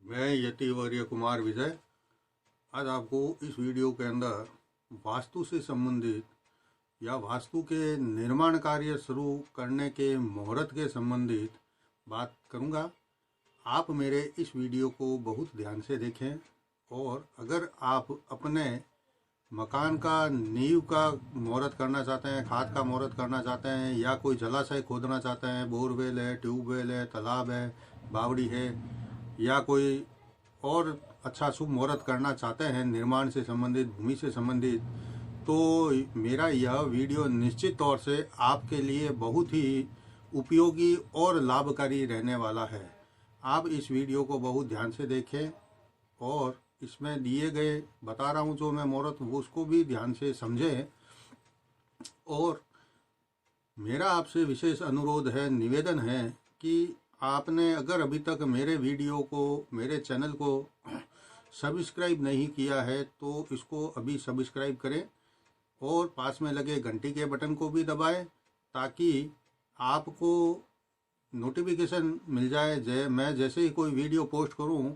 मैं यतिवर्य कुमार विजय आज आपको इस वीडियो के अंदर वास्तु से संबंधित या वास्तु के निर्माण कार्य शुरू करने के मुहूर्त के संबंधित बात करूंगा। आप मेरे इस वीडियो को बहुत ध्यान से देखें और अगर आप अपने मकान का नींव का मुहूर्त करना चाहते हैं, खाद का मुहूर्त करना चाहते हैं या कोई जलाशय खोदना चाहते हैं, बोरवेल है, ट्यूबवेल है, तालाब है, बावड़ी है या कोई और अच्छा शुभ मुहूर्त करना चाहते हैं निर्माण से संबंधित, भूमि से संबंधित, तो मेरा यह वीडियो निश्चित तौर से आपके लिए बहुत ही उपयोगी और लाभकारी रहने वाला है। आप इस वीडियो को बहुत ध्यान से देखें और इसमें दिए गए बता रहा हूँ जो मैं मुहूर्त उसको भी ध्यान से समझें। और मेरा आपसे विशेष अनुरोध है, निवेदन है कि आपने अगर अभी तक मेरे वीडियो को, मेरे चैनल को सब्सक्राइब नहीं किया है तो इसको अभी सब्सक्राइब करें और पास में लगे घंटी के बटन को भी दबाएं ताकि आपको नोटिफिकेशन मिल जाए। मैं जैसे ही कोई वीडियो पोस्ट करूं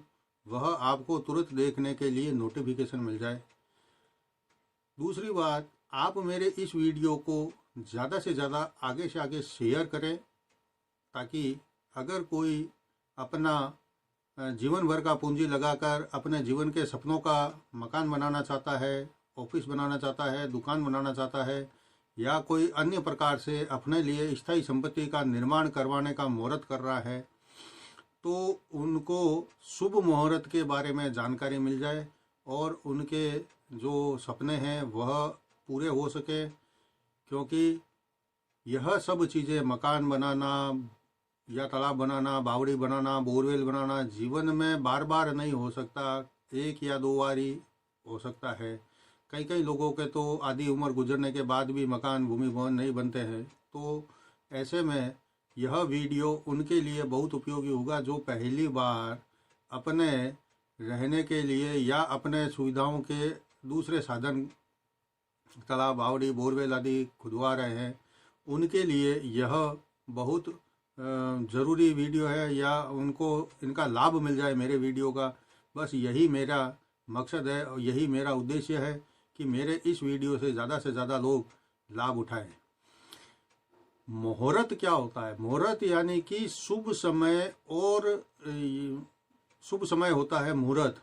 वह आपको तुरंत देखने के लिए नोटिफिकेशन मिल जाए। दूसरी बात, आप मेरे इस वीडियो को ज़्यादा से ज़्यादा आगे से आगे शेयर करें ताकि अगर कोई अपना जीवन भर का पूंजी लगाकर अपने जीवन के सपनों का मकान बनाना चाहता है, ऑफिस बनाना चाहता है, दुकान बनाना चाहता है या कोई अन्य प्रकार से अपने लिए स्थायी संपत्ति का निर्माण करवाने का मुहूर्त कर रहा है, तो उनको शुभ मुहूर्त के बारे में जानकारी मिल जाए और उनके जो सपने हैं वह पूरे हो सके। क्योंकि यह सब चीज़ें, मकान बनाना या तालाब बनाना, बावड़ी बनाना, बोरवेल बनाना, जीवन में बार बार नहीं हो सकता, एक या दो बार ही हो सकता है। कई लोगों के तो आधी उम्र गुजरने के बाद भी मकान, भूमि भवन नहीं बनते हैं। तो ऐसे में यह वीडियो उनके लिए बहुत उपयोगी होगा जो पहली बार अपने रहने के लिए या अपने सुविधाओं के दूसरे साधन, तालाब, बावड़ी, बोरवेल आदि खुदवा रहे हैं। उनके लिए यह बहुत ज़रूरी वीडियो है या उनको इनका लाभ मिल जाए मेरे वीडियो का, बस यही मेरा मकसद है और यही मेरा उद्देश्य है कि मेरे इस वीडियो से ज़्यादा लोग लाभ उठाएं। मुहूर्त क्या होता है? मुहूर्त यानी कि शुभ समय, और शुभ समय होता है मुहूर्त।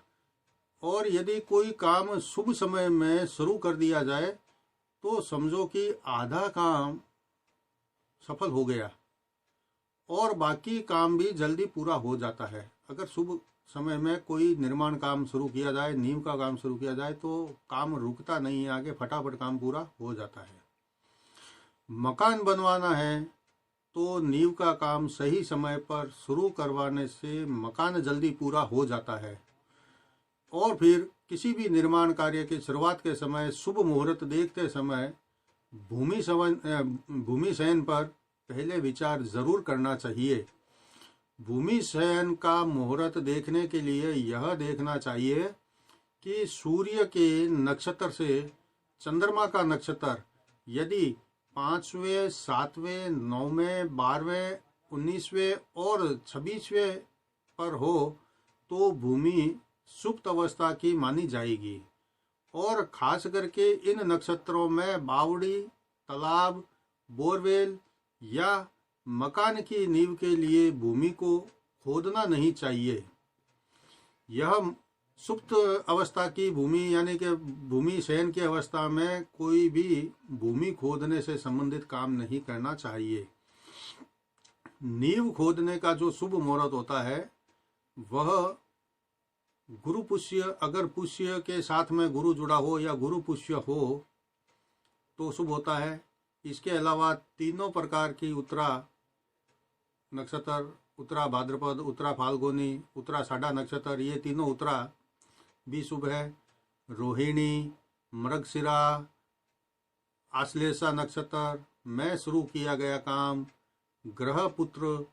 और यदि कोई काम शुभ समय में शुरू कर दिया जाए तो समझो कि आधा काम सफल हो गया और बाकी काम भी जल्दी पूरा हो जाता है। अगर शुभ समय में कोई निर्माण काम शुरू किया जाए, नींव का काम शुरू किया जाए तो काम रुकता नहीं है, आगे फटाफट काम पूरा हो जाता है। मकान बनवाना है तो नींव का काम सही समय पर शुरू करवाने से मकान जल्दी पूरा हो जाता है। और फिर किसी भी निर्माण कार्य की शुरुआत के समय शुभ मुहूर्त देखते समय भूमि शयन पर पहले विचार जरूर करना चाहिए। भूमि शयन का मुहूर्त देखने के लिए यह देखना चाहिए कि सूर्य के नक्षत्र से चंद्रमा का नक्षत्र यदि 5वें, 7वें, 9वें, 12वें, 19वें और 26वें पर हो तो भूमि सुप्त अवस्था की मानी जाएगी। और खास करके इन नक्षत्रों में बावड़ी, तालाब, बोरवेल या मकान की नींव के लिए भूमि को खोदना नहीं चाहिए। यह सुप्त अवस्था की भूमि यानी कि भूमि शयन की अवस्था में कोई भी भूमि खोदने से संबंधित काम नहीं करना चाहिए। नींव खोदने का जो शुभ मुहूर्त होता है वह गुरु पुष्य, अगर पुष्य के साथ में गुरु जुड़ा हो या गुरु पुष्य हो तो शुभ होता है। इसके अलावा तीनों प्रकार की उत्तरा नक्षत्र, उत्तरा भाद्रपद, उत्तरा फाल्गुनी, उत्तरा साढ़ा नक्षत्र, ये तीनों उत्तरा भी शुभ है। रोहिणी, मृगशिरा, आश्लेषा नक्षत्र में शुरू किया गया काम ग्रह, पुत्र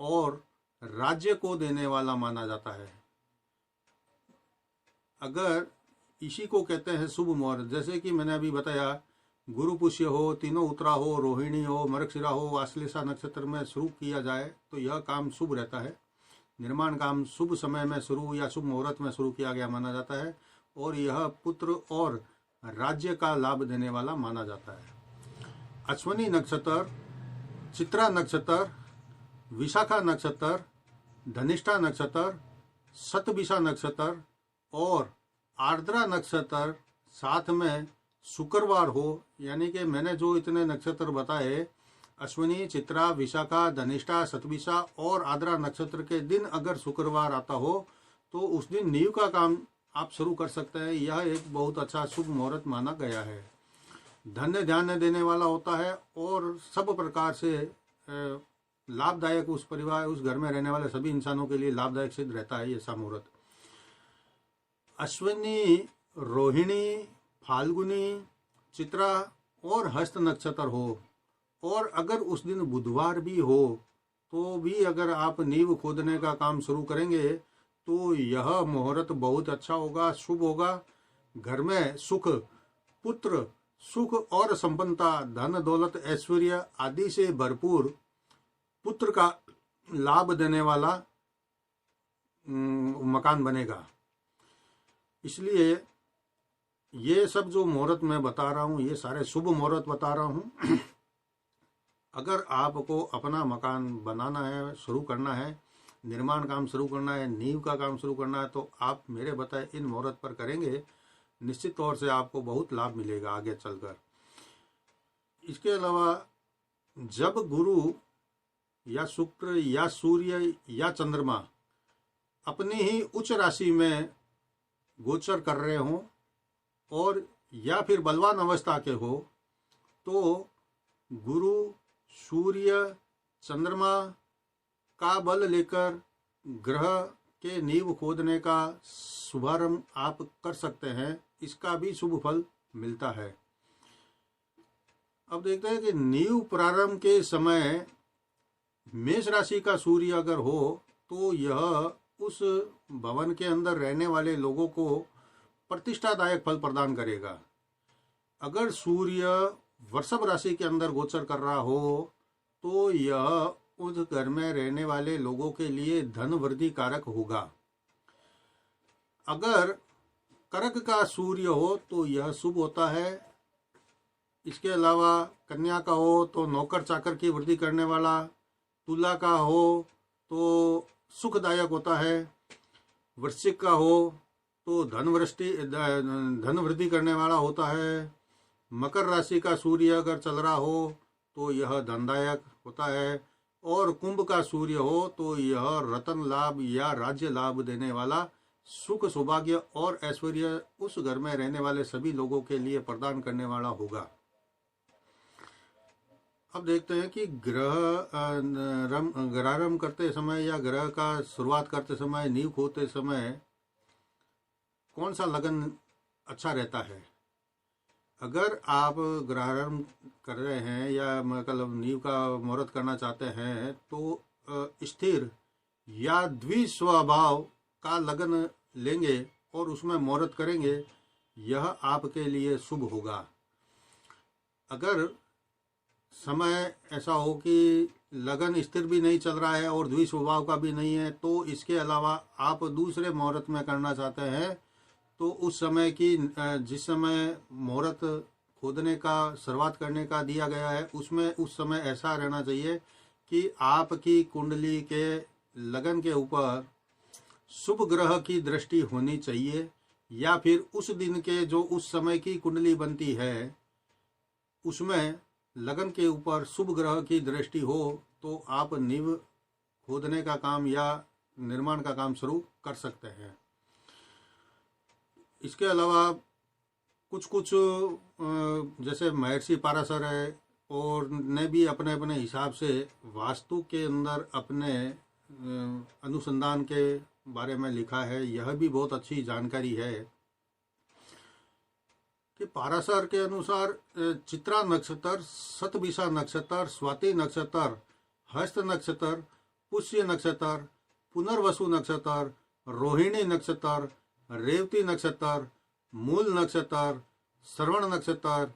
और राज्य को देने वाला माना जाता है। अगर इसी को कहते हैं शुभ मुहूर्त। जैसे कि मैंने अभी बताया, गुरु पुष्य हो, तीनों उत्तरा हो, रोहिणी हो, मृगशिरा हो, आश्लेषा नक्षत्र में शुरू किया जाए तो यह काम शुभ रहता है। निर्माण काम शुभ समय में शुरू या शुभ मुहूर्त में शुरू किया गया माना जाता है और यह पुत्र और राज्य का लाभ देने वाला माना जाता है। अश्विनी नक्षत्र, चित्रा नक्षत्र, विशाखा नक्षत्र, धनिष्ठा नक्षत्र, शतभिषा नक्षत्र और आर्द्रा नक्षत्र साथ में शुक्रवार हो, यानी कि मैंने जो इतने नक्षत्र बताए अश्विनी, चित्रा, विशाखा, धनिष्ठा, शतभिषा और आर्द्रा नक्षत्र के दिन अगर शुक्रवार आता हो तो उस दिन नींव का काम आप शुरू कर सकते हैं। यह एक बहुत अच्छा शुभ मुहूर्त माना गया है। धन्य ध्यान देने वाला होता है और सब प्रकार से लाभदायक उस परिवार, उस घर में रहने वाले सभी इंसानों के लिए लाभदायक सिद्ध रहता है ये मुहूर्त। अश्विनी, रोहिणी, फाल्गुनी, चित्रा और हस्त नक्षत्र हो और अगर उस दिन बुधवार भी हो तो भी अगर आप नींव खोदने का काम शुरू करेंगे तो यह मुहूर्त बहुत अच्छा होगा, शुभ होगा। घर में सुख, पुत्र सुख और संपन्नता, धन दौलत ऐश्वर्य आदि से भरपूर पुत्र का लाभ देने वाला मकान बनेगा। इसलिए ये सब जो मुहूर्त मैं बता रहा हूँ ये सारे शुभ मुहूर्त बता रहा हूँ। अगर आपको अपना मकान बनाना है, शुरू करना है, निर्माण काम शुरू करना है, नींव का काम शुरू करना है तो आप मेरे बताए इन मुहूर्त पर करेंगे, निश्चित तौर से आपको बहुत लाभ मिलेगा आगे चलकर। इसके अलावा जब गुरु या शुक्र या सूर्य या चंद्रमा अपनी ही उच्च राशि में गोचर कर रहे हों और या फिर बलवान अवस्था के हो तो गुरु, सूर्य, चंद्रमा का बल लेकर ग्रह के नींव खोदने का शुभारंभ आप कर सकते हैं। इसका भी शुभ फल मिलता है। अब देखते हैं कि नींव प्रारंभ के समय मेष राशि का सूर्य अगर हो तो यह उस भवन के अंदर रहने वाले लोगों को प्रतिष्ठादायक फल प्रदान करेगा। अगर सूर्य वृषभ राशि के अंदर गोचर कर रहा हो तो यह उस घर में रहने वाले लोगों के लिए धन वृद्धि कारक होगा। अगर कर्क का सूर्य हो तो यह शुभ होता है। इसके अलावा कन्या का हो तो नौकर चाकर की वृद्धि करने वाला, तुला का हो तो सुखदायक होता है, वृश्चिक का हो तो धन वृद्धि करने वाला होता है, मकर राशि का सूर्य अगर चल रहा हो तो यह धनदायक होता है और कुंभ का सूर्य हो तो यह रतन लाभ या राज्य लाभ देने वाला, सुख सौभाग्य और ऐश्वर्य उस घर में रहने वाले सभी लोगों के लिए प्रदान करने वाला होगा। अब देखते हैं कि ग्रहारंभ करते समय या ग्रह का शुरुआत करते समय, नींव खोदते समय कौन सा लगन अच्छा रहता है। अगर आप ग्रहारंभ कर रहे हैं या मतलब नींव का मुहूर्त करना चाहते हैं तो स्थिर या द्विस्वभाव का लगन लेंगे और उसमें मुहूर्त करेंगे, यह आपके लिए शुभ होगा। अगर समय ऐसा हो कि लगन स्थिर भी नहीं चल रहा है और द्विस्वभाव का भी नहीं है तो इसके अलावा आप दूसरे मुहूर्त में करना चाहते हैं तो उस समय की जिस समय मुहूर्त खोदने का शुरुआत करने का दिया गया है उसमें उस समय ऐसा रहना चाहिए कि आपकी कुंडली के लगन के ऊपर शुभ ग्रह की दृष्टि होनी चाहिए या फिर उस दिन के जो उस समय की कुंडली बनती है उसमें लगन के ऊपर शुभ ग्रह की दृष्टि हो तो आप नींव खोदने का काम या निर्माण का काम शुरू कर सकते हैं। इसके अलावा कुछ जैसे महर्षि पाराशर है और ने भी अपने अपने हिसाब से वास्तु के अंदर अपने अनुसंधान के बारे में लिखा है। यह भी बहुत अच्छी जानकारी है कि पाराशर के अनुसार चित्रा नक्षत्र, शतभिषा नक्षत्र, स्वाति नक्षत्र, हस्त नक्षत्र, पुष्य नक्षत्र, पुनर्वसु नक्षत्र, रोहिणी नक्षत्र, रेवती नक्षत्र, मूल नक्षत्र, श्रवण नक्षत्र,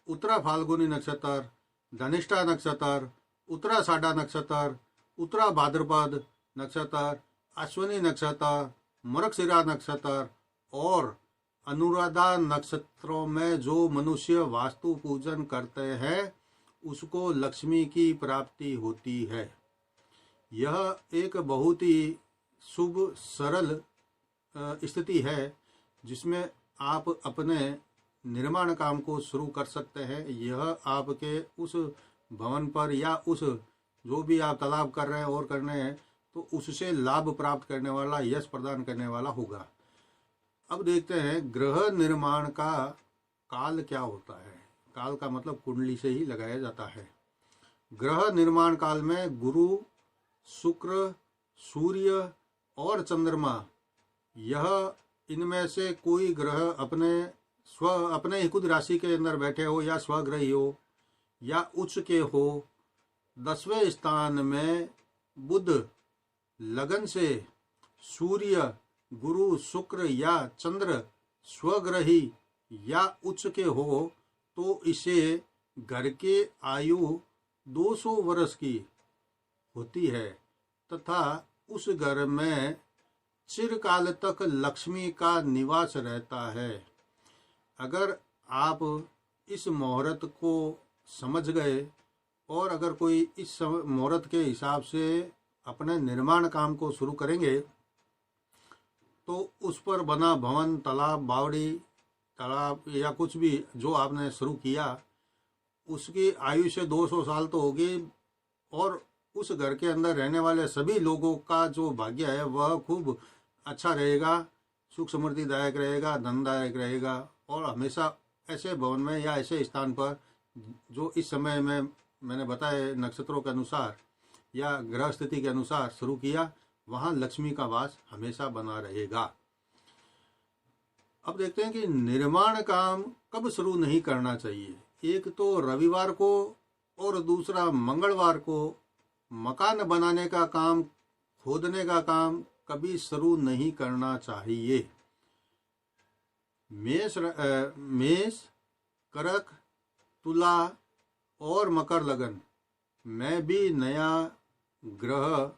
उत्तरा फाल्गुनी नक्षत्र, धनिष्ठा नक्षत्र, उत्तराषाढ़ा नक्षत्र, उत्तरा भाद्रपद नक्षत्र अश्विनी नक्षत्र, मृगशिरा नक्षत्र और अनुराधा नक्षत्रों में जो मनुष्य वास्तु पूजन करते हैं उसको लक्ष्मी की प्राप्ति होती है। यह एक बहुत ही शुभ सरल स्थिति है जिसमें आप अपने निर्माण काम को शुरू कर सकते हैं। यह आपके उस भवन पर या उस जो भी आप तालाब कर रहे हैं और करने हैं तो उससे लाभ प्राप्त करने वाला, यश प्रदान करने वाला होगा। अब देखते हैं ग्रह निर्माण का काल क्या होता है। काल का मतलब कुंडली से ही लगाया जाता है। ग्रह निर्माण काल में गुरु, शुक्र, सूर्य और चंद्रमा, यह इनमें से कोई ग्रह अपने ही खुद राशि के अंदर बैठे हो या स्वग्रही हो या उच्च के हो। 10वें स्थान में बुध लगन से, सूर्य, गुरु, शुक्र या चंद्र स्वग्रही या उच्च के हो तो इसे घर के आयु 200 वर्ष की होती है तथा उस घर में चिरकाल तक लक्ष्मी का निवास रहता है। अगर आप इस मुहूर्त को समझ गए और अगर कोई इस मुहूर्त के हिसाब से अपने निर्माण काम को शुरू करेंगे तो उस पर बना भवन, तालाब, बावड़ी, तालाब या कुछ भी जो आपने शुरू किया उसकी आयु से 200 साल तो होगी और उस घर के अंदर रहने वाले सभी लोगों का जो भाग्य है वह खूब अच्छा रहेगा, सुख समृद्धिदायक रहेगा, धनदायक रहेगा। और हमेशा ऐसे भवन में या ऐसे स्थान पर जो इस समय में मैंने बताए नक्षत्रों के अनुसार या ग्रह स्थिति के अनुसार शुरू किया, वहाँ लक्ष्मी का वास हमेशा बना रहेगा। अब देखते हैं कि निर्माण काम कब शुरू नहीं करना चाहिए। एक तो रविवार को और दूसरा मंगलवार को मकान बनाने का काम, खोदने का काम कभी शुरू नहीं करना चाहिए। मेष, कर्क, तुला और मकर लगन में भी नया ग्रह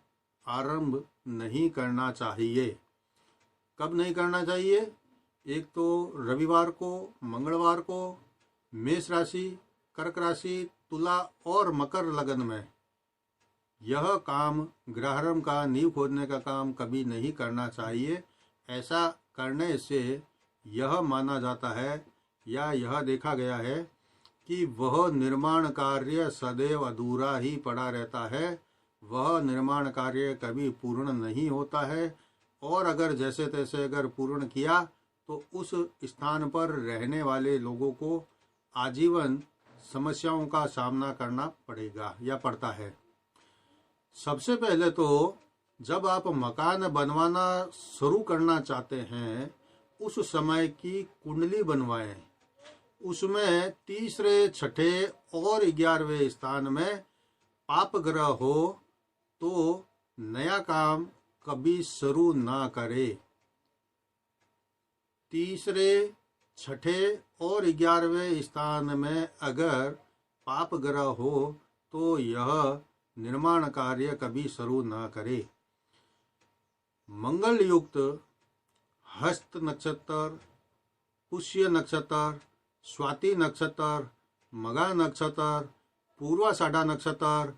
आरंभ नहीं करना चाहिए। कब नहीं करना चाहिए? एक तो रविवार को, मंगलवार को, मेष राशि, कर्क राशि, तुला और मकर लगन में यह काम, ग्रहारंभ का, नींव खोदने का काम कभी नहीं करना चाहिए। ऐसा करने से यह माना जाता है या यह देखा गया है कि वह निर्माण कार्य सदैव अधूरा ही पड़ा रहता है, वह निर्माण कार्य कभी पूर्ण नहीं होता है और अगर जैसे तैसे अगर पूर्ण किया तो उस स्थान पर रहने वाले लोगों को आजीवन समस्याओं का सामना करना पड़ेगा या पड़ता है। सबसे पहले तो जब आप मकान बनवाना शुरू करना चाहते हैं उस समय की कुंडली बनवाएं। उसमें तीसरे, छठे और 11वें स्थान में पाप ग्रह हो तो नया काम कभी शुरू ना करे। तीसरे, छठे और 11वें स्थान में अगर पाप ग्रह हो तो यह निर्माण कार्य कभी शुरू ना करे। मंगल युक्त हस्त नक्षत्र, पुष्य नक्षत्र, स्वाति नक्षत्र, मघा नक्षत्र, पूर्वाषाढ़ा नक्षत्र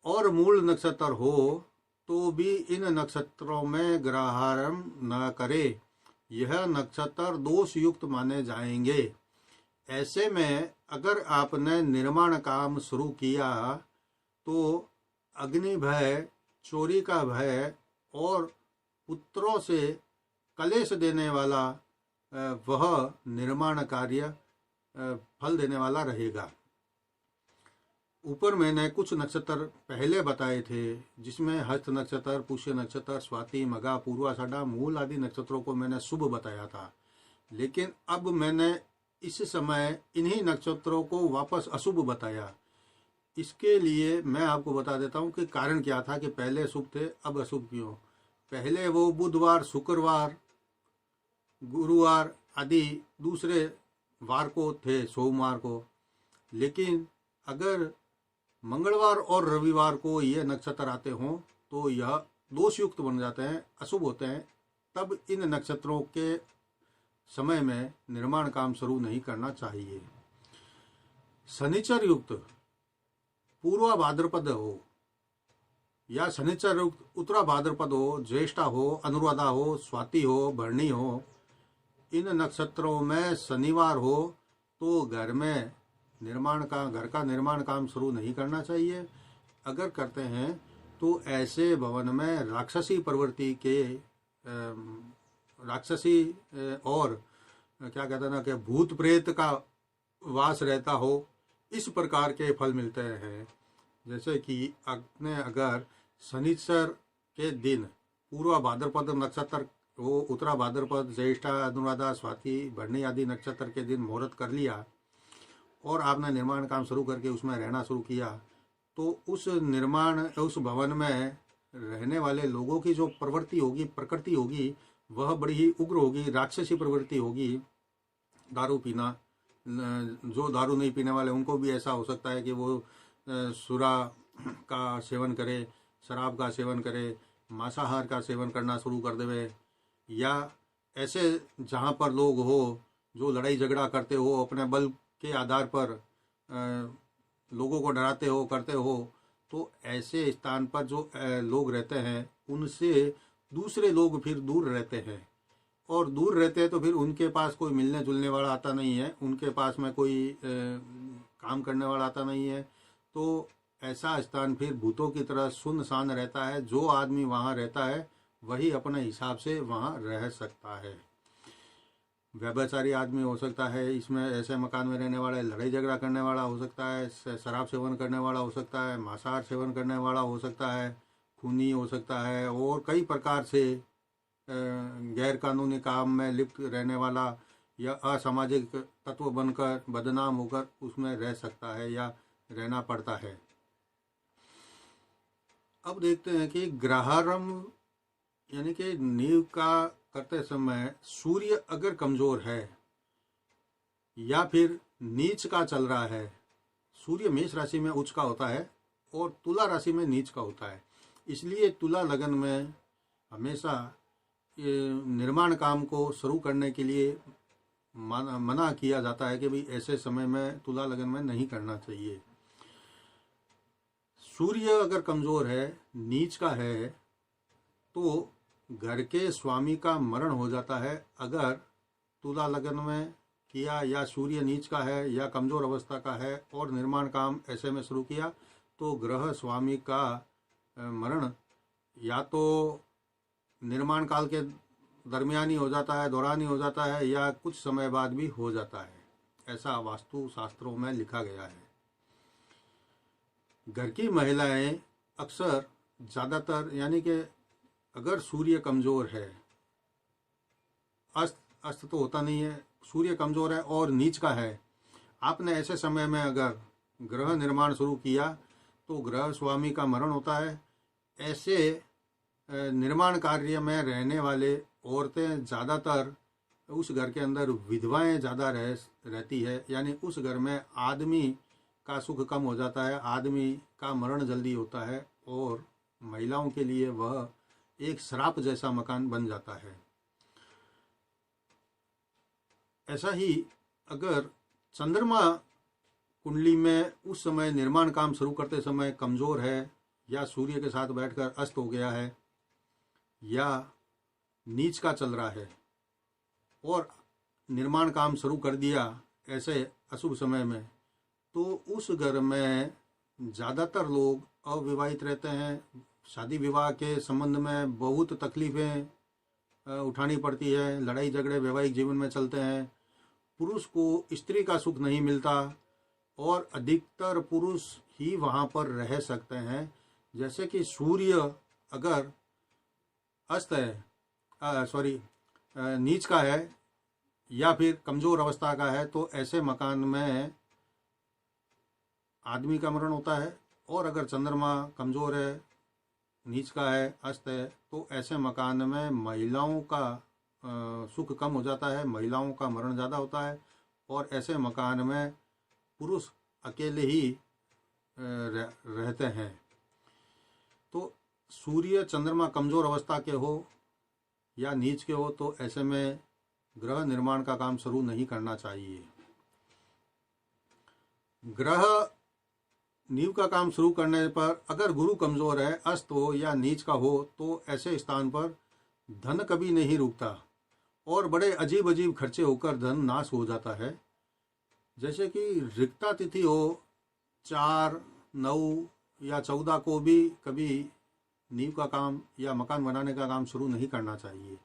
और मूल नक्षत्र हो तो भी इन नक्षत्रों में ग्रहारंभ न करे। यह नक्षत्र दोष युक्त माने जाएंगे। ऐसे में अगर आपने निर्माण काम शुरू किया तो अग्नि भय, चोरी का भय और पुत्रों से कलेश देने वाला वह निर्माण कार्य फल देने वाला रहेगा। ऊपर मैंने कुछ नक्षत्र पहले बताए थे जिसमें हस्त नक्षत्र, पुष्य नक्षत्र, स्वाति, मघा, पूर्वाषाढ़ा, मूल आदि नक्षत्रों को मैंने शुभ बताया था। लेकिन अब मैंने इस समय इन्हीं नक्षत्रों को वापस अशुभ बताया। इसके लिए मैं आपको बता देता हूँ कि कारण क्या था कि पहले शुभ थे अब अशुभ क्यों। पहले वो बुधवार, शुक्रवार, गुरुवार आदि दूसरे वार को थे, सोमवार को। लेकिन अगर मंगलवार और रविवार को ये नक्षत्र आते हों तो यह दोष युक्त बन जाते हैं, अशुभ होते हैं, तब इन नक्षत्रों के समय में निर्माण काम शुरू नहीं करना चाहिए। शनिचर युक्त पूर्वा भाद्रपद हो या शनिचर युक्त उत्तरा भाद्रपद हो, ज्येष्ठा हो, अनुराधा हो, स्वाति हो, भरणी हो, इन नक्षत्रों में शनिवार हो तो घर का निर्माण काम शुरू नहीं करना चाहिए। अगर करते हैं तो ऐसे भवन में राक्षसी प्रवृत्ति के राक्षसी और क्या कहते हैं ना कि भूत प्रेत का वास रहता हो, इस प्रकार के फल मिलते हैं। जैसे कि आपने अगर शनिचर के दिन पूर्वा भाद्रपद नक्षत्र वो उत्तरा भाद्रपद, ज्येष्ठा, अनुराधा, स्वाति, भरणी आदि नक्षत्र के दिन मुहूर्त कर लिया और आपने निर्माण काम शुरू करके उसमें रहना शुरू किया, तो उस भवन में रहने वाले लोगों की जो प्रवृत्ति होगी, प्रकृति होगी, वह बड़ी ही उग्र होगी, राक्षसी प्रवृत्ति होगी। दारू पीना, जो दारू नहीं पीने वाले उनको भी ऐसा हो सकता है कि वो सुरा का सेवन करे, शराब का सेवन करे, मांसाहार का सेवन करना शुरू कर देवे, या ऐसे जहाँ पर लोग हो जो लड़ाई झगड़ा करते हो, अपने बल के आधार पर लोगों को डराते हो, करते हो, तो ऐसे स्थान पर जो लोग रहते हैं उनसे दूसरे लोग फिर दूर रहते हैं, और दूर रहते हैं तो फिर उनके पास कोई मिलने जुलने वाला आता नहीं है, उनके पास में कोई काम करने वाला आता नहीं है। तो ऐसा स्थान फिर भूतों की तरह सुनसान रहता है। जो आदमी वहाँ रहता है वही अपने हिसाब से वहाँ रह सकता है। व्यभिचारी आदमी हो सकता है इसमें, ऐसे मकान में रहने वाला, लड़ाई झगड़ा करने वाला हो सकता है, शराब सेवन करने वाला हो सकता है, मांसाहार सेवन करने वाला हो सकता है, खूनी हो सकता है, और कई प्रकार से गैर कानूनी काम में लिप्त रहने वाला या असामाजिक तत्व बनकर बदनाम होकर उसमें रह सकता है या रहना पड़ता है। अब देखते हैं कि ग्रहारंभ यानी कि नींव का करते समय सूर्य अगर कमजोर है या फिर नीच का चल रहा है, सूर्य मेष राशि में उच्च का होता है और तुला राशि में नीच का होता है, इसलिए तुला लगन में हमेशा निर्माण काम को शुरू करने के लिए मना किया जाता है कि भाई ऐसे समय में तुला लगन में नहीं करना चाहिए। सूर्य अगर कमजोर है, नीच का है, तो घर के स्वामी का मरण हो जाता है। अगर तुला लगन में किया या सूर्य नीच का है या कमजोर अवस्था का है और निर्माण काम ऐसे में शुरू किया, तो गृह स्वामी का मरण या तो निर्माण काल के दरमियान ही हो जाता है, दौरान ही हो जाता है, या कुछ समय बाद भी हो जाता है। ऐसा वास्तु शास्त्रों में लिखा गया है। घर की महिलाएं अक्सर ज़्यादातर यानी कि अगर सूर्य कमज़ोर है, अस्त तो होता नहीं है, सूर्य कमज़ोर है और नीच का है, आपने ऐसे समय में अगर गृह निर्माण शुरू किया तो गृह स्वामी का मरण होता है। ऐसे निर्माण कार्य में रहने वाले औरतें ज़्यादातर उस घर के अंदर विधवाएं ज़्यादा रहती है, यानी उस घर में आदमी का सुख कम हो जाता है, आदमी का मरण जल्दी होता है और महिलाओं के लिए वह एक श्राप जैसा मकान बन जाता है। ऐसा ही अगर चंद्रमा कुंडली में उस समय निर्माण काम शुरू करते समय कमज़ोर है या सूर्य के साथ बैठकर अस्त हो गया है या नीच का चल रहा है और निर्माण काम शुरू कर दिया ऐसे अशुभ समय में, तो उस घर में ज़्यादातर लोग अविवाहित रहते हैं। शादी विवाह के संबंध में बहुत तकलीफ़ें उठानी पड़ती है, लड़ाई झगड़े वैवाहिक जीवन में चलते हैं, पुरुष को स्त्री का सुख नहीं मिलता और अधिकतर पुरुष ही वहाँ पर रह सकते हैं। जैसे कि सूर्य अगर अस्त है नीच का है या फिर कमज़ोर अवस्था का है, तो ऐसे मकान में आदमी का मरण होता है। और अगर चंद्रमा कमज़ोर है, नीच का है, अस्त है, तो ऐसे मकान में महिलाओं का सुख कम हो जाता है, महिलाओं का मरण ज़्यादा होता है और ऐसे मकान में पुरुष अकेले ही रहते हैं। तो सूर्य चंद्रमा कमजोर अवस्था के हो या नीच के हो तो ऐसे में ग्रह निर्माण का काम शुरू नहीं करना चाहिए। ग्रह नींव का काम शुरू करने पर अगर गुरु कमजोर है, अस्त हो या नीच का हो तो ऐसे स्थान पर धन कभी नहीं रुकता और बड़े अजीब अजीब खर्चे होकर धन नाश हो जाता है। जैसे कि रिक्ता तिथि हो 4, 9 या 14 को भी कभी नींव का काम या मकान बनाने का काम शुरू नहीं करना चाहिए।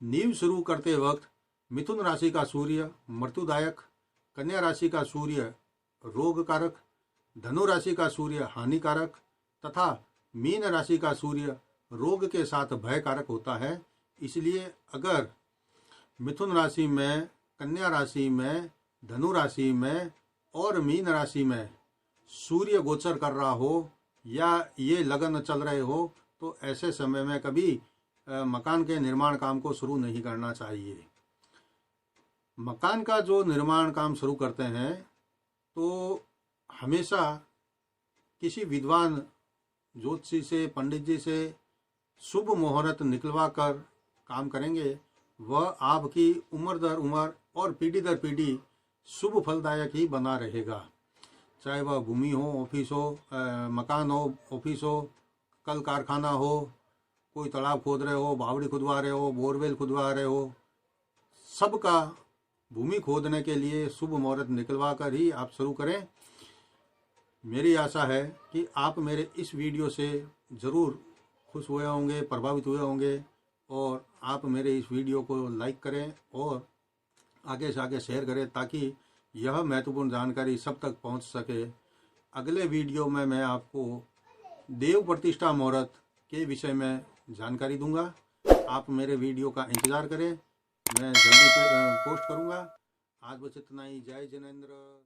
नींव शुरू करते वक्त मिथुन राशि का सूर्य मृत्युदायक, कन्या राशि का सूर्य रोग कारक, धनु राशि का सूर्य हानिकारक तथा मीन राशि का सूर्य रोग के साथ भयकारक होता है। इसलिए अगर मिथुन राशि में, कन्या राशि में, धनु राशि में और मीन राशि में सूर्य गोचर कर रहा हो या ये लगन चल रहे हो तो ऐसे समय में कभी मकान के निर्माण काम को शुरू नहीं करना चाहिए। मकान का जो निर्माण काम शुरू करते हैं तो हमेशा किसी विद्वान ज्योतिषी से, पंडित जी से शुभ मुहूर्त निकलवा कर काम करेंगे। वह आपकी उम्र दर उम्र और पीढ़ी दर पीढ़ी शुभ फलदायक ही बना रहेगा। चाहे वह भूमि हो, ऑफिस हो, मकान हो, ऑफिस हो, कल कारखाना हो, कोई तालाब खोद रहे हो, बावड़ी खुदवा रहे हो, बोरवेल खुदवा रहे हो, सबका भूमि खोदने के लिए शुभ मुहूर्त निकलवा कर ही आप शुरू करें। मेरी आशा है कि आप मेरे इस वीडियो से ज़रूर खुश हुए होंगे, प्रभावित हुए होंगे और आप मेरे इस वीडियो को लाइक करें और आगे से आगे शेयर करें ताकि यह महत्वपूर्ण जानकारी सब तक पहुंच सके। अगले वीडियो में मैं आपको देव प्रतिष्ठा मुहूर्त के विषय में जानकारी दूंगा। आप मेरे वीडियो का इंतज़ार करें, मैं जल्दी पोस्ट करूंगा। आज बस इतना ही। जय जिनेंद्र।